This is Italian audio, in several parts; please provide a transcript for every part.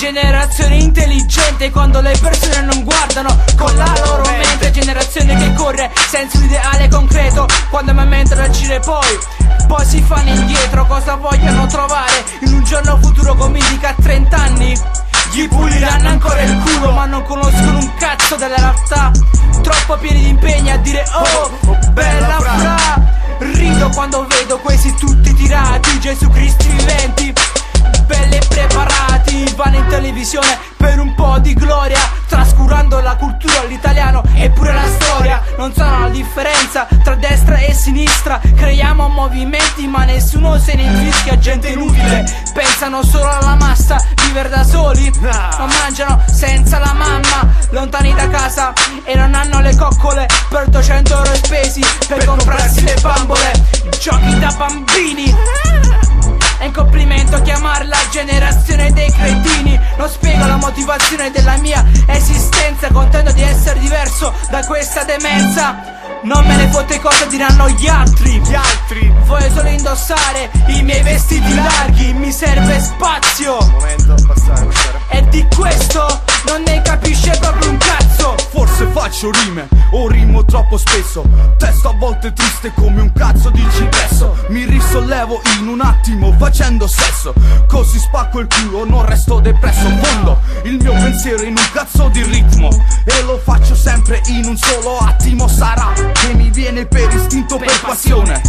generazione intelligente quando le persone non guardano con la loro mente. Generazione che corre senza un ideale concreto quando mi mentre agire poi si fanno indietro. Cosa vogliono trovare in un giorno futuro come indica a 30 anni? Gli puliranno ancora il culo ma non conoscono un cazzo della realtà. Troppo pieni di impegni a dire oh bella fra. Rido quando vedo questi tutti tirati, Gesù Cristi viventi, belli e preparati. Vanno in televisione per un po' di gloria, trascurando la cultura, l'italiano e pure la storia. Non sanno la differenza tra destra e sinistra. Creiamo movimenti ma nessuno se ne infischia, gente inutile. Pensano solo alla massa, vivere da soli. Ma mangiano senza la mamma, lontani da casa, e non hanno le coccole per 200 euro spesi per comprarsi le bambole. Giochi da bambini. È un complimento chiamarla generazione dei cretini. Non spiego la motivazione della mia esistenza, contento di essere diverso da questa demenza. Non me ne fotte cosa diranno gli altri. Voglio solo indossare i miei vestiti larghi. Mi serve spazio. Momento, passare. E di questo non ne capisce proprio un cazzo. Forse faccio rime o rimo troppo spesso. Testo a volte triste come un cazzo di cipresso. Mi risollevo in un attimo facendo sesso, così spacco il culo, non resto depresso. Fondo il mio pensiero in un cazzo di ritmo e lo faccio sempre in un solo attimo. Sarà che mi viene per istinto, per passione,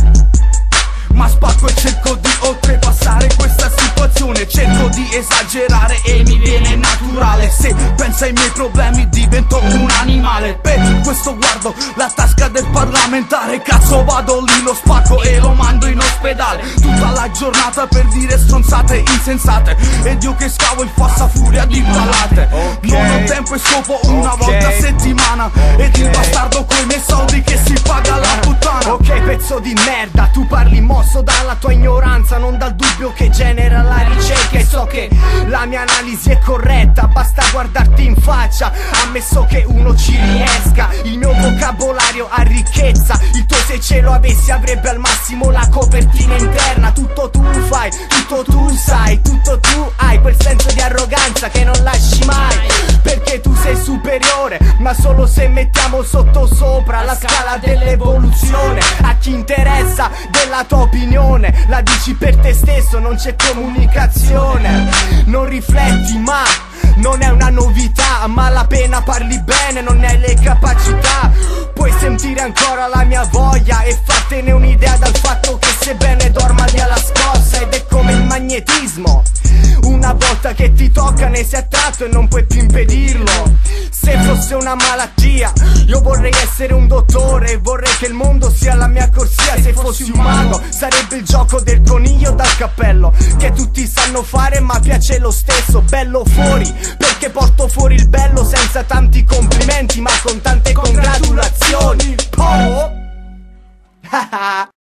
ma spacco e cerco di oltrepassare questa situazione. Cerco di esagerare e mi viene naturale. Se penso ai miei problemi divento un animale. Per questo guardo la tasca del parlamentare. Cazzo vado lì, lo spacco e lo mando in ospedale. Tutta la giornata per dire stronzate insensate. Ed io che scavo il fossa furia di ballate. Non ho tempo e scopo una volta a settimana. Ed il bastardo coi miei soldi che si paga la puttana. Ok, pezzo di merda, tu parli mosso dalla tua ignoranza, non dal dubbio che genera la ricerca. E so che la mia analisi è corretta, basta guardarti in faccia. Ammesso che uno ci riesca, il mio vocabolario ha ricchezza. Il tuo se ce lo avessi avrebbe al massimo la copertina interna. Tutto tu fai, tutto tu sai, tutto tu hai quel senso di arroganza che non lasci mai. Perché tu sei superiore, ma solo se mettiamo sotto sopra la scala dell'evoluzione. A chi interessa della tua opinione, la dici per te stesso, non c'è comunicazione. Non rifletti ma non è una novità, a malapena parli bene, non hai le capacità. Puoi sentire ancora la mia voglia e fartene un'idea dal fatto che sebbene dorma via la scossa. Ed è come il magnetismo, una volta che ti tocca ne sei attratto e non puoi più impedirlo. Se fosse una malattia io vorrei essere un dottore, vorrei che il mondo sia la mia corsia. Se fossi un mago sarebbe il gioco del coniglio dal cappello, che tutti sanno fare ma piace lo stesso. Bello fuori perché porto fuori il bello senza tanti complimenti ma con tante congratulazioni. Oh.